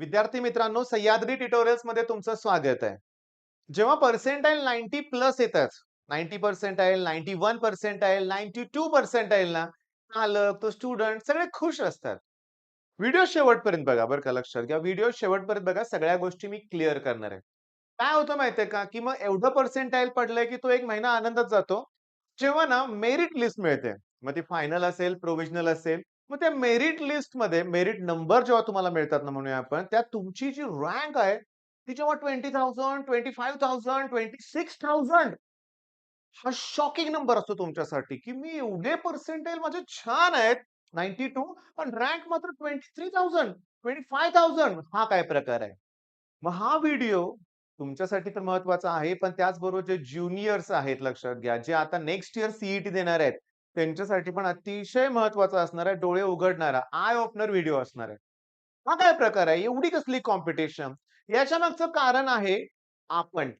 विद्यार्थी मित्रांनो, सह्याद्री ट्युटोरियल्स मध्ये तुमचं स्वागत आहे. जेव्हा पर्सेंटाइल 90 प्लस येतात, 90 पर्सेंटाइल, 91 पर्सेंटाइल, 92 पर्सेंटाइल ना, पालक, तो स्टुडंट सगळे खुश असतात. व्हिडिओ शेवटपर्यंत बघा बरं का, लक्षात घ्या. व्हिडिओ शेवटपर्यंत बघा, सगळ्या गोष्टी मी क्लिअर करणार आहे. काय होतं माहितीये का, की मग एवढं पर्सेंटाइल पडलंय, की तो एक महिना आनंदात जातो. जेव्हा ना मेरिट लिस्ट मिळते, मग ती फायनल असेल, प्रोव्हिजनल असेल, मग त्या मेरिट लिस्टमध्ये मेरिट नंबर जेव्हा तुम्हाला मिळतात ना, म्हणूया आपण, त्यात तुमची जी रँक आहे, ती जेव्हा 20,000, 25,000, 26,000 हा शॉकिंग नंबर असतो तुमच्यासाठी, की मी एवढे पर्सेंटाइल माझे छान आहेत, 92 पण रँक मात्र 23,000, 25,000 हा काय प्रकार आहे? मग हा व्हिडिओ तुमच्यासाठी तर महत्वाचा आहे, पण त्याचबरोबर जे ज्युनियर्स आहेत लक्षात घ्या, जे आता नेक्स्ट इयर सीईटी देणार आहेत, त्यांच्यासाठी पण अतिशय महत्वाचा असणार आहे, डोळे उघडणारा, आय ओपनर व्हिडिओ असणार आहे. हा काय प्रकार आहे? एवढी कसली कॉम्पिटिशन? याच्यामागचं कारण आहे आपण.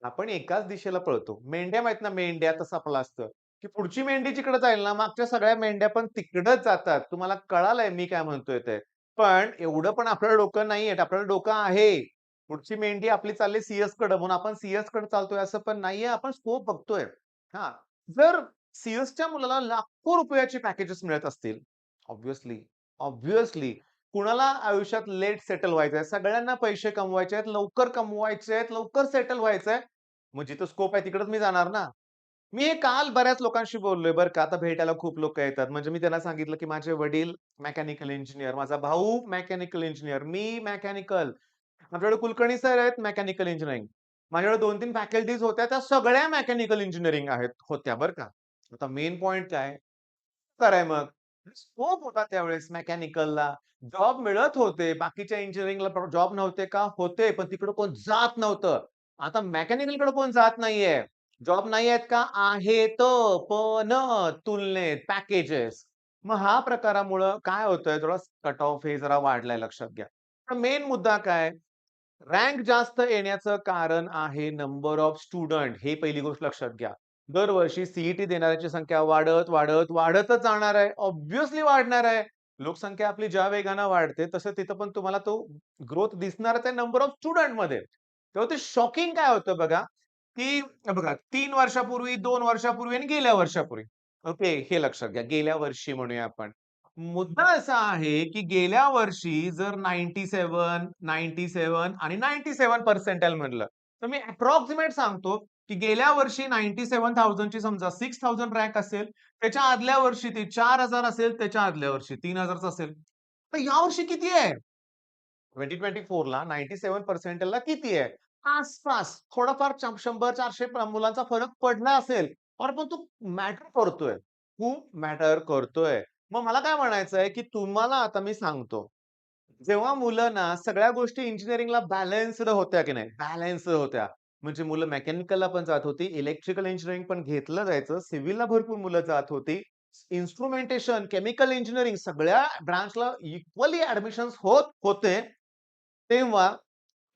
आपण एकाच दिशेला पळतो. मेंढ्या माहित ना, मेंढ्या तसं आपलं असतं, की पुढची मेंढी जिकडे जाईल ना, मागच्या सगळ्या मेंढ्या पण तिकडच जातात. तुम्हाला कळालंय मी काय म्हणतोय ते. पण एवढं पण आपलं डोकं नाहीये. आपल्याला डोकं आहे. पुढची मेंढी आपली चालली कडे म्हणून आपण कडे चालतोय असं पण नाहीये. आपण स्कोप बघतोय. हां. जर च्या मुलाला लाखो रुपयाचे पॅकेजेस मिळत असतील, ऑब्व्हियसली, ऑब्व्हियसली कुणाला आयुष्यात लेट सेटल व्हायचंय, सगळ्यांना पैसे कमवायचे आहेत, लवकर कमवायचे आहेत, लवकर सेटल व्हायचंय. मग जिथं स्कोप आहे तिकडेच मी जाणार ना. मी हे काल बऱ्याच लोकांशी बोललोय बरं का. आता भेटायला खूप लोकं येतात. म्हणजे मी त्यांना सांगितलं, की माझे वडील मेकॅनिकल इंजिनिअर, माझा भाऊ मेकॅनिकल इंजिनिअर, मी मेकॅनिकल. आमच्याकडे कुलकर्णी सर आहेत मेकॅनिकल इंजिनिअरिंग. माझ्याकडे 2-3 फॅकल्टीज होत्या, त्या सगळ्या मेकॅनिकल इंजिनिअरिंग होत्या बरं का. आता मेन पॉइंट काय? कराय मग. स्कोप होता त्यावेळेस मेकॅनिकलला. जॉब मिळत होते. बाकीच्या इंजिनिअरिंगला जॉब नव्हते का? होते. पण तिकडे कोण जात नव्हतं. आता मेकॅनिकलकडे कोण जात नाहीये. जॉब नाही आहेत का? आहेत. पण तुलनेत पॅकेजेस. मग हा प्रकारामुळं काय होतंय, थोडा कट ऑफ हे जरा वाढलाय लक्षात घ्या. तर मेन मुद्दा काय? रँक जास्त येण्याचं कारण आहे नंबर ऑफ स्टुडंट. हे पहिली गोष्ट लक्षात घ्या. दरवर्षी सीईटी देणाऱ्यांची संख्या वाढत, वाढत, वाढतच जाणार आहे. ऑब्व्हियसली वाढणार आहे. लोकसंख्या आपली ज्या वेगाने वाढते, तसं तिथं पण तुम्हाला तो ग्रोथ दिसणारच आहे नंबर ऑफ स्टुडंटमध्ये. तेव्हा ते शॉकिंग काय होतं बघा, की बघा 3 वर्षापूर्वी, 2 वर्षापूर्वी आणि गेल्या वर्षापूर्वी. ओके, हे लक्षात घ्या. गेल्या वर्षी म्हणूया आपण. मुद्दा असा आहे, की गेल्या वर्षी जर 97 आणि 97 पर्सेंटाइल म्हटलं, तर मी अप्रॉक्सिमेट सांगतो, की गेल्या वर्षी 97,000 ची समजा 6,000 रँक असेल, त्याच्या आदल्या वर्षी ती 4,000 असेल, त्याच्या आदल्या वर्षी 3,000 असेल. तर यावर्षी किती आहे? 2024 ला 97 पर्सेंटाइलला किती आहे? आसपास थोडाफार 100-400 मुलांचा फरक पडला असेल. पण तो मॅटर करतोय. खूप मॅटर करतोय. मग मला काय म्हणायचं आहे, की तुम्हाला आता मी सांगतो. जेव्हा मुलं ना सगळ्या गोष्टी इंजिनिअरिंगला बॅलन्स्ड होत्या की नाही, बॅलन्स्ड होत्या. म्हणजे मुलं मेकॅनिकलला पण जात होती, इलेक्ट्रिकल इंजिनिअरिंग पण घेतलं जायचं, सिव्हिलला भरपूर मुलं जात होती. इन्स्ट्रुमेंटेशन, केमिकल इंजिनिअरिंग सगळ्या ब्रांचला इक्वली ॲडमिशन्स होत होते. तेव्हा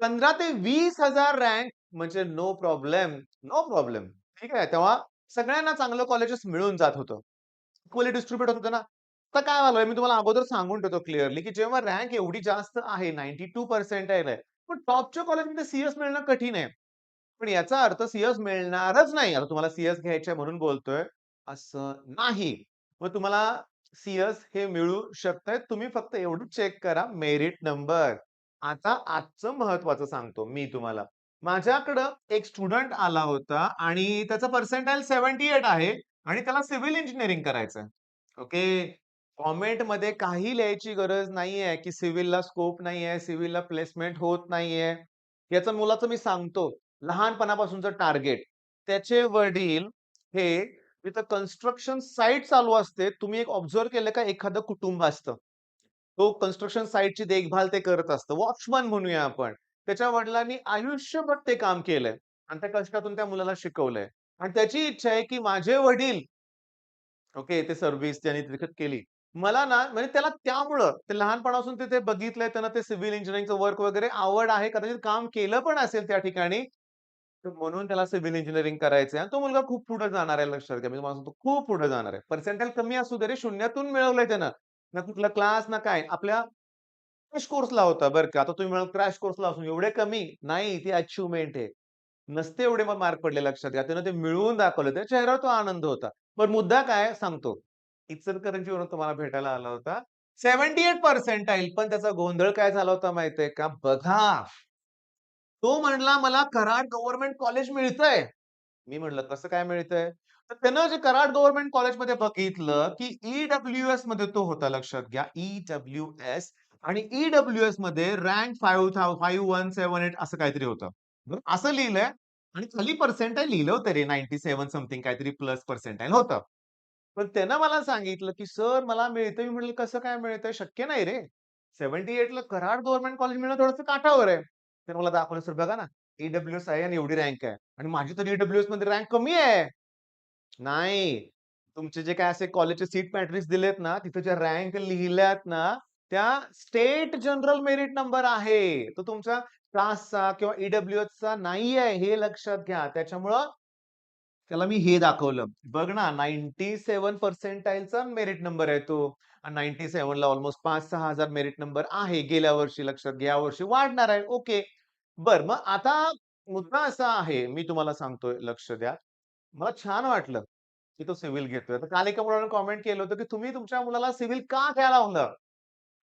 15,000 ते 20,000 रँक म्हणजे नो प्रॉब्लेम, नो प्रॉब्लेम. ठीक आहे. तेव्हा सगळ्यांना चांगलं कॉलेजेस मिळून जात होतं. इक्वली डिस्ट्रिब्यूट होत होतं ना. आता काय झालंय मी तुम्हाला अगोदर सांगून ठेवतो क्लिअरली, की जेव्हा रँक एवढी जास्त आहे, 92 पर्सेंटाइल आहे. पण टॉपच्या कॉलेजमध्ये मिळणं कठीण आहे. पण याचा अर्थ मिळणारच नाही. आता तुम्हाला घ्यायचं म्हणून बोलतोय, असं नाही. मग तुम्हाला हे मिळू शकतंय. तुम्ही फक्त एवढंच चेक करा मेरिट नंबर. आता आजचं महत्त्वाचं सांगतो मी तुम्हाला. माझ्याकडं एक स्टुडंट आला होता आणि त्याचा पर्सेंटाइल 78 आहे आणि त्याला सिव्हिल इंजिनिअरिंग करायचंय. ओके. कॉमेंटमध्ये काही लिहायची गरज नाहीये, की सिव्हिलला स्कोप नाहीये, सिव्हिलला प्लेसमेंट होत नाहीये. याचं मुलाचं मी सांगतो. लहानपणापासूनचं टार्गेट. त्याचे वडील हे तिथं कन्स्ट्रक्शन साइट चालू असते. तुम्ही एक ऑब्झर्व्ह केलं का एखादं कुटुंब असतं. तो कन्स्ट्रक्शन साइटची देखभाल ते करत असतं. वॉचमन म्हणूया आपण. त्याच्या वडिलांनी आयुष्यभर ते काम केलंय आणि त्या कष्टातून त्या मुलाला शिकवलंय आणि त्याची इच्छा आहे, की माझे वडील ओके, ते सर्व्हिस त्यांनी तिथे केली. मला ना म्हणजे त्याला त्यामुळं ते लहानपणापासून ते बघितलंय त्यानं ते सिव्हिल इंजिनिअरिंगचं वर्क वगैरे आवड आहे. कदाचित काम केलं पण असेल त्या ठिकाणी. तर म्हणून त्याला सिव्हिल इंजिनिअरिंग करायचंय आणि तो मुलगा खूप पुढे जाणार आहे लक्षात घ्या. मी तुम्हाला सांगतो खूप पुढे जाणार आहे. पर्सेंटाइल कमी असू दे रे, शून्यातून मिळवलंय त्यानं. ना कुठला क्लास ना काय. आपल्या क्रॅश कोर्सला होता बरं का. आता तुम्ही म्हणाल क्रॅश कोर्सला असून एवढे कमी? नाही, ती अचिव्हमेंट आहे. नसते एवढे मग मार्क पडले लक्षात घ्या. त्यानं ते मिळवून दाखवलं. त्या चेहऱ्यावर तो आनंद होता. पण मुद्दा काय सांगतो. इचलकरंजीवरून तुम्हाला भेटायला आला होता. 78 पर्सेंटाइल पण त्याचा गोंधळ काय झाला होता माहितीये का? बघा, तो म्हणला मला कराड गव्हर्नमेंट कॉलेज मिळतंय. मी म्हटलं, "कसं काय मिळतंय?" तर त्यानं जे कराड गव्हर्नमेंट कॉलेजमध्ये बघितलं, की ई-डब्ल्यू-एसमध्ये तो होता लक्षात घ्या. ई-डब्ल्यू-एस आणि ई-डब्ल्यू-एसमध्ये रँक 5178 असं काहीतरी होतं. बरं, असं लिहिलंय आणि खाली पर्सेंटाइल लिहिलं होतं रे 97 समथिंग काहीतरी प्लस पर्सेंटाइल होतं. पण त्यानं मला सांगितलं, की "सर मला मिळतंय." मी म्हटलं, "कसं काय मिळतंय? शक्य नाही रे. 78 ला कराड गव्हर्नमेंट कॉलेज मिळणं थोडंसं काठावर आहे." त्यानं मला दाखवलं, "सर बघा ना, ई-डब्ल्यू-एस आहे आणि एवढी रँक आहे आणि माझी तर ई-डब्ल्यू-एसमध्ये रँक कमी आहे." नाही. तुमचे जे काही असे कॉलेजचे सीट मॅट्रिक्स दिलेत ना, तिथे ज्या रँक लिहिल्यात ना, त्या स्टेट जनरल मेरिट नंबर आहे. तो तुमचा कास्टचा किंवा ई-डब्ल्यू-एसचा नाहीये, हे लक्षात घ्या. त्याच्यामुळं त्याला मी हे दाखवलं. बघ ना 97 पर्सेंटाइलचा मेरिट नंबर आहे तो. आणि 97 ला ऑलमोस्ट 5,000-6,000 मेरिट नंबर आहे. गेल्या वर्षी लक्षात घ्या, यावर्षी वाढणार आहे. ओके. बरं मग आता मुद्दा असा आहे, मी तुम्हाला सांगतोय लक्ष द्या. मला छान वाटलं, की तो सिव्हिल घेतोय. तर काल एका मुलाने कमेंट केलं होतं, की तुम्ही तुमच्या मुलाला सिव्हिल का घ्यायला लावलं?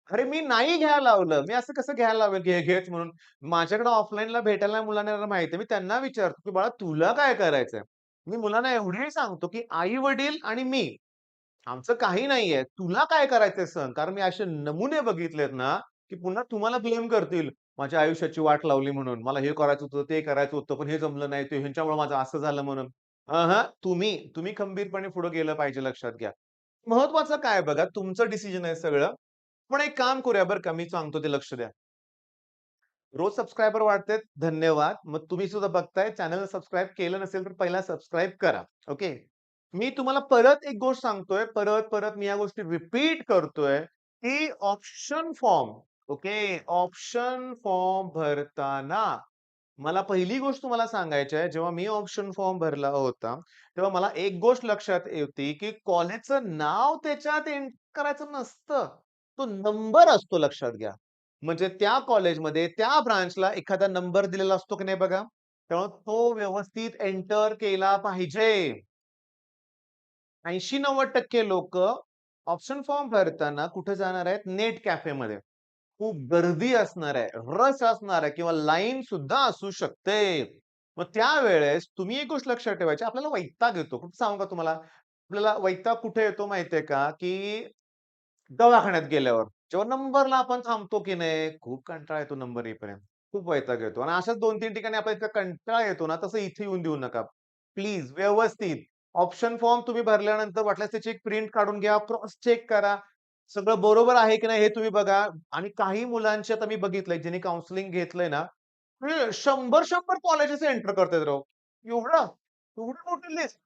अरे मी नाही घ्यायला लावलं. मी असं कसं घ्यायला लावेल, घेच म्हणून. माझ्याकडे ऑफलाईनला भेटायला मुलांना माहिती आहे. मी त्यांना विचारतो, की "बाळा तुला काय करायचंय?" मी मुलांना एवढंही सांगतो, की आई-वडील आणि मी आमचं काही नाहीये. तुला काय करायचंय सांग. कारण मी असे नमुने बघितलेत ना, की पुन्हा तुम्हाला ब्लेम करतील. माझ्या आयुष्याची वाट लावली म्हणून. मला हे करायचं होतं, ते करायचं होतं, पण हे जमलं नाही. ते ह्यांच्यामुळे माझं असं झालं म्हणून. तुम्ही खंबीरपणे पुढे गेलं पाहिजे लक्षात घ्या. महत्वाचं काय बघा, तुमचं डिसिजन आहे सगळं. पण एक काम करूया बरं का, मी सांगतो ते लक्ष द्या. रोज सबस्क्रायबर वाढतायत, धन्यवाद. मग तुम्ही सुद्धा बघताय, चॅनलला सबस्क्राईब केलं नसेल तर पहिला सबस्क्राईब करा. ओके. मी तुम्हाला परत एक गोष्ट सांगतोय, परत-परत मी या गोष्टी रिपीट करतोय, की option form okay, option form भरताना मला पहिली गोष्ट तुम्हाला सांगायची आहे, जेव्हा मी ऑप्शन फॉर्म भरला होता, तेव्हा मला एक गोष्ट लक्षात येते, की कॉलेजचं नाव त्याच्यात एंटर करायचं नसतं. तो नंबर असतो लक्षात घ्या. म्हणजे त्या कॉलेजमध्ये, त्या ब्रांचला एखादा नंबर दिलेला असतो की नाही बघा. त्यामुळे तो व्यवस्थित एंटर केला पाहिजे. 80-90% लोकं ऑप्शन फॉर्म भरताना कुठे जाणार आहेत? नेट कॅफेमध्ये. खूप गर्दी असणार आहे, रश असणार आहे किंवा लाईन सुद्धा असू शकते. मग त्यावेळेस तुम्ही एक गोष्ट लक्षात ठेवायची, आपल्याला वैताग येतो. कुठं सांगू का तुम्हाला? आपल्याला वैताग कुठे येतो माहितीये का? की दवाखान्यात गेल्यावर. जेव्हा नंबरला आपण थांबतो की नाही, खूप कंटाळा येतो नंबर येईपर्यंत. खूप वैताग येतो आणि अशाच 2-3 ठिकाणी आपल्याला इतका कंटाळा येतो ना, तसं इथे येऊन देऊ नका. प्लीज व्यवस्थित ऑप्शन फॉर्म तुम्ही भरल्यानंतर वाटल्यास त्याची एक प्रिंट काढून घ्या, क्रॉस चेक करा. सगळं बरोबर आहे की नाही हे तुम्ही बघा आणि काही मुलांची आता मी बघितलंय ज्यांनी काउन्सिलिंग घेतलंय ना, ते 100-100 कॉलेजेस एंटर करतायत राव. एवढं? एवढी मोठी लिस्ट?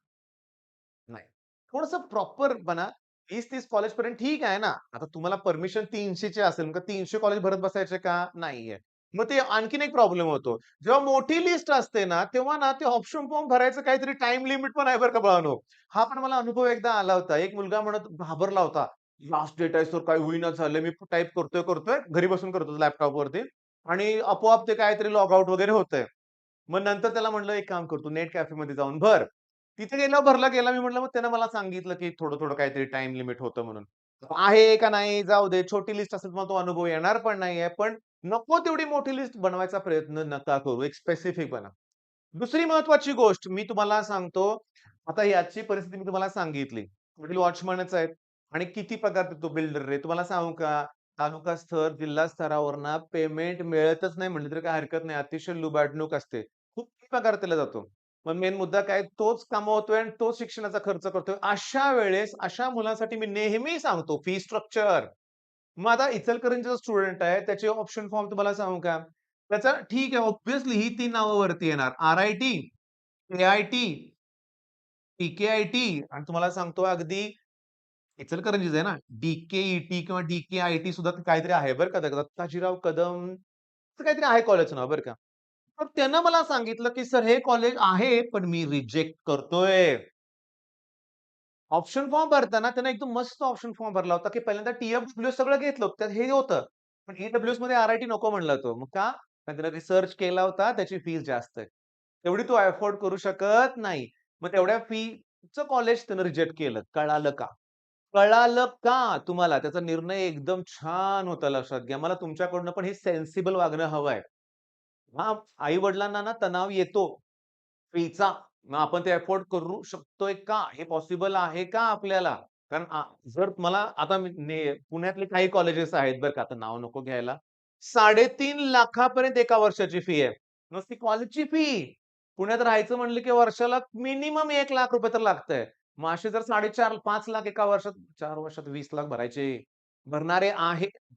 नाही. थोडंसं प्रॉपर बना. 20-30 कॉलेजपर्यंत ठीक आहे ना. आता तुम्हाला परमिशन 300 ची असेल, मग 300 कॉलेज भरत बसायचे का? नाहीये. मग ते आणखीन एक प्रॉब्लेम होतो. जेव्हा मोठी लिस्ट असते ना, तेव्हा ना ते ऑप्शन फॉर्म भरायचं काहीतरी टाईम लिमिट पण आहे बरं का बाळांनो. हा पण मला अनुभव एकदा आला होता. एक मुलगा म्हणत घाबरला होता. लास्ट डेट आहे सर, काही होईनाच झालंय. मी टाइप करतोय. घरी बसून करतो लॅपटॉपवरती आणि आपोआप ते काहीतरी लॉग आउट वगैरे होतंय. मग नंतर त्याला म्हटलं, "एक काम कर, तू नेट कॅफेमध्ये जाऊन भर." तिथे गेल्यावर भरला गेला. मी म्हटलं, मग त्यानं मला सांगितलं, की थोडं-थोडं काहीतरी टाईम लिमिट होतं म्हणून. आहे का नाही जाऊ दे. छोटी लिस्ट असेल तर तो अनुभव येणार पण नाहीये. पण नको तेवढी मोठी लिस्ट बनवायचा प्रयत्न नका करू. एक स्पेसिफिक बनवा. दुसरी महत्त्वाची गोष्ट मी तुम्हाला सांगतो. आता याची परिस्थिती मी तुम्हाला सांगितली. वडील वॉचमनच आहेत आणि किती पगार देतो बिल्डर रे. तुम्हाला सांगू का? तालुका स्तर, जिल्हा स्तरावरनं पेमेंट मिळतच नाही म्हटलं तरी काही हरकत नाही. अतिशय लुबाडणूक असते. खूप कमी पगार त्याला जातो. पण मेन मुद्दा काय तोच कमवतोय आणि तोच शिक्षणाचा खर्च करतोय. अशा वेळेस अशा मुलांसाठी मी नेहमी सांगतो फी स्ट्रक्चर. मग आता इचलकरंजीचा स्टुडंट आहे त्याचे ऑप्शन फॉर्म तुम्हाला सांगू का? त्याचा ठीक आहे ऑब्व्हियसली ही 3 नावं वरती येणार. आर-आय-टी, के-आय-टी, टी-के-आय-टी आणि तुम्हाला सांगतो अगदी इचलकरंजीच आहे ना, डी-के-ई-टी किंवा डी-के-आय-टी सुद्धा काहीतरी आहे बरं का. दत्ताजीराव कदम असं काहीतरी आहे कॉलेजचं नाव बरं का. तर त्यानं मला सांगितलं, की "सर हे कॉलेज आहे, पण मी रिजेक्ट करतोय." ऑप्शन फॉर्म भरताना त्यानं एकदम मस्त ऑप्शन फॉर्म भरला होता, की पहिल्यांदा टी-एफ-डब्ल्यू सगळं घेतलं होतं. त्यात हे होतं. पण मध्ये आर-आय-टी नको म्हणला तो. मग का? कारण त्याने रिसर्च केला होता, त्याची फीस जास्त आहे. तेवढी तो अफोर्ड करू शकत नाही. मग तेवढ्या फीचं कॉलेज त्यानं रिजेक्ट केलं. कळालं का? कळालं का तुम्हाला? त्याचा निर्णय एकदम छान होता लक्षात घ्या. मला तुमच्याकडनं पण हे सेन्सिबल वागणं हवंय. हां, आई-वडिलांना ना तणाव येतो फीचा. मग आपण ते अफोर्ड करू शकतोय का? हे पॉसिबल आहे का आपल्याला? कारण जर मला आता पुण्यातले काही कॉलेजेस आहेत बरं का, आता नाव नको घ्यायला. 3.5 लाख पर्यंत एका वर्षाची फी आहे. नुसती कॉलेजची फी. पुण्यात राहायचं म्हणलं की वर्षाला मिनिमम ₹1,00,000 तर लागतंय. मग असे जर 4.5-5 लाख एका वर्षात 4 वर्षात 20 लाख भरायचे. भरणारे आहेत.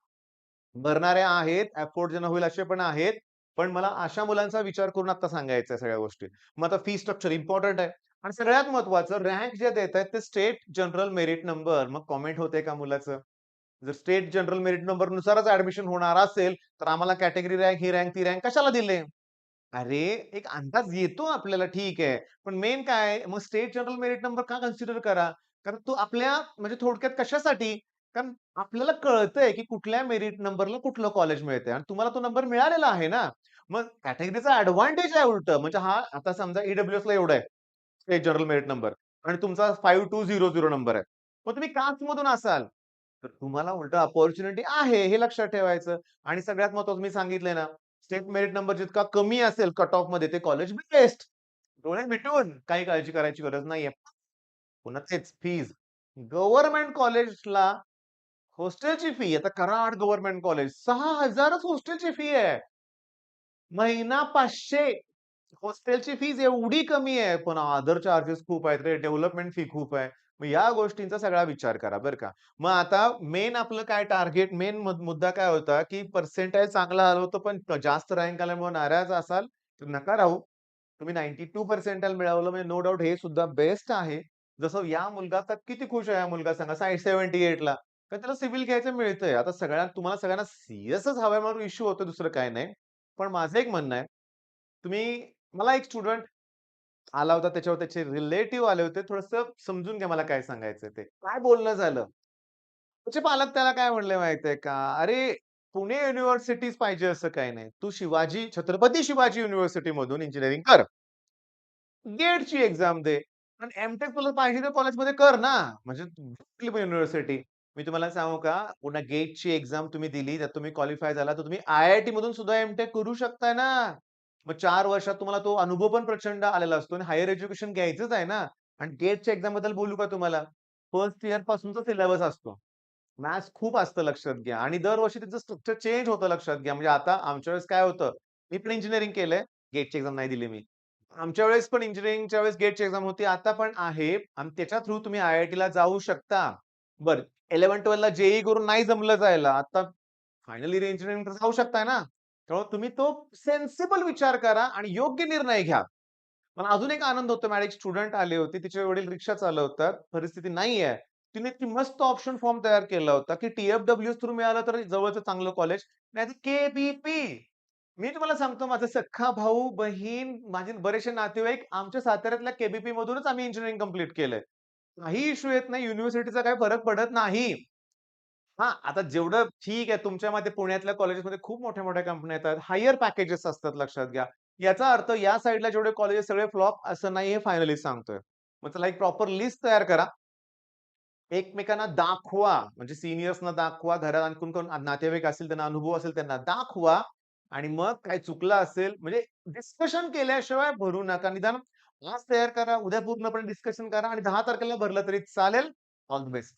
भरणारे आहेत, अफोर्ड ज्यांना होईल असे पण आहेत. पण मला अशा मुलांचा विचार करून आता सांगायचं आहे सगळ्या गोष्टी. मग आता फी स्ट्रक्चर इम्पोर्टंट आहे आणि सगळ्यात महत्त्वाचं रँक जे देतायत ते स्टेट जनरल मेरिट नंबर. मग कॉमेंट होते का मुलाचं? जर स्टेट जनरल मेरिट नंबरनुसारच ॲडमिशन होणार असेल, तर आम्हाला कॅटेगरी रँक, ही रँक, ती रँक कशाला दिले? अरे, एक अंदाज येतो आपल्याला ठीक आहे. पण मेन काय आहे, मग स्टेट जनरल मेरिट नंबर का कन्सिडर करा? कारण तो आपल्या म्हणजे थोडक्यात कशासाठी? कारण आपल्याला कळतंय, की कुठल्या मेरिट नंबरला कुठलं कॉलेज मिळतंय आणि तुम्हाला तो नंबर मिळालेला आहे ना. मग कॅटेगरीचा एडव्हांटेज आहे उलटं. म्हणजे हा आता समजा ला एवढं आहे, स्टेट जनरल मेरिट नंबर आणि तुमचा 5200 नंबर आहे. मग तुम्ही कास्टमधून असाल, तर तुम्हाला उलटं अपॉर्च्युनिटी आहे हे लक्षात ठेवायचं आणि सगळ्यात महत्त्वाचं मी सांगितलंय ना, स्टेट मेरिट नंबर जितका कमी असेल कट ऑफमध्ये ते कॉलेज बेस्ट. डोळे मिटून काही काळजी करायची गरज नाहीये. पुन्हा तेच फीज. गव्हर्नमेंट कॉलेजला हॉस्टेलची फी आता कराड गव्हर्नमेंट कॉलेज 6,000च हॉस्टेलची फी आहे. महिना 500 हॉस्टेलची फीज एवढी कमी आहे. पण अदर चार्जेस खूप आहेत रे. डेव्हलपमेंट फी खूप आहे. मग या गोष्टींचा सगळा विचार करा बरं का. मग आता मेन आपलं काय टार्गेट मेन मुद्दा काय होता, की पर्सेंटाइल चांगला आलं होतं, पण जास्त रँक आल्यामुळे नाराज असाल, तर नका राहू. तुम्ही 92 पर्सेंटाइल मिळवलं म्हणजे नो डाउट हे सुद्धा बेस्ट आहे. जसं या मुलगा तर किती खुश आहे हा मुलगा सांगा 78 ला. तर त्याला सिव्हिल घ्यायचं मिळतंय. आता तुम्हाला सगळ्यांना सीएसच हवाय म्हणून इश्यू होतो दुसरं काही नाही. पण माझं एक म्हणणं आहे, तुम्ही मला एक स्टुडंट आला होता त्याच्यावर त्याचे रिलेटिव्ह आले होते. थोडंसं समजून घ्या मला काय सांगायचंय ते. काय बोलणं झालं? त्याचे पालक त्याला काय म्हणले माहितीये का? "अरे, पुणे युनिव्हर्सिटीच पाहिजे असं काही नाही. तू छत्रपती शिवाजी युनिव्हर्सिटीमधून इंजिनिअरिंग कर. गेटची एक्झाम दे आणि एम-टेक तुला पाहिजे त्या कॉलेजमध्ये कर ना. म्हणजे कुठली पण युनिव्हर्सिटी." मी तुम्हाला सांगू का? पुन्हा गेटची एक्झाम तुम्ही दिली, त्यात तुम्ही क्वालिफाय झाला, तर तुम्ही आय-आय-टी मधून सुद्धा एम-टेक करू शकताय ना. मग 4 वर्षात तुम्हाला तो अनुभव पण प्रचंड आलेला असतो आणि हायर एज्युकेशन घ्यायचंच आहे ना. आणि गेटच्या एक्झामबद्दल बोलू का तुम्हाला? फर्स्ट इयर पासूनचा सिलेबस असतो. मॅथ्स खूप असतं लक्षात घ्या आणि दरवर्षी त्याचं स्ट्रक्चर चेंज होतं लक्षात घ्या. म्हणजे आता आमच्या वेळेस काय होतं, मी पण इंजिनिअरिंग केलंय. गेटची एक्झाम नाही दिली मी. आमच्या वेळेस पण इंजिनिअरिंगच्या वेळेस गेटची एक्झाम होती. आता पण आहे आणि त्याच्या थ्रू तुम्ही आय-आय-टीला जाऊ शकता. बरं 11-12ला जे करून नाही जमलं जायला. आता फायनल इयर इंजिनिअरिंग तर जाऊ शकताय ना. त्यामुळे तुम्ही तो सेन्सिबल विचार करा आणि योग्य निर्णय घ्या. मला अजून एक आनंद होतो. माझ्याकडे एक स्टुडंट आले होते. तिचे वडील रिक्षा चालवतात. परिस्थिती नाहीये. तिने इतकी मस्त ऑप्शन फॉर्म तयार केला होता, की टी-एफ-डब्ल्यू थ्रू मिळालं तर जवळचं चांगलं कॉलेज, नाहीतर के-बी-पी. मी तुम्हाला सांगतो माझा सख्खा भाऊ, बहीण, माझे बरेचसे नातेवाईक आमच्या साताऱ्यातल्या के मधूनच आम्ही इंजिनिअरिंग कंप्लीट केलंय. काही इश्यू येत नाही. युनिव्हर्सिटीचा काही फरक पडत नाही. हां, आता जेवढं ठीक आहे तुमच्या मते पुण्यातल्या कॉलेजेसमध्ये खूप मोठ्या-मोठ्या कंपन्या येतात. हायर पॅकेजेस असतात लक्षात घ्या. याचा अर्थ या साइडला जेवढे कॉलेजेस सगळे फ्लॉप असं नाही हे फायनली सांगतोय. मग चला एक प्रॉपर लिस्ट तयार करा. एकमेकांना दाखवा, म्हणजे सीनियर्सना दाखवा, घरात आणखीन कोण नातेवाईक असतील, त्यांना अनुभव असेल त्यांना दाखवा आणि मग काय चुकलं असेल म्हणजे डिस्कशन केल्याशिवाय भरू नका. निदान आज तयार करा, उद्या पूर्णपणे डिस्कशन करा आणि 10 तारखेला भरलं तरी चालेल. All the best.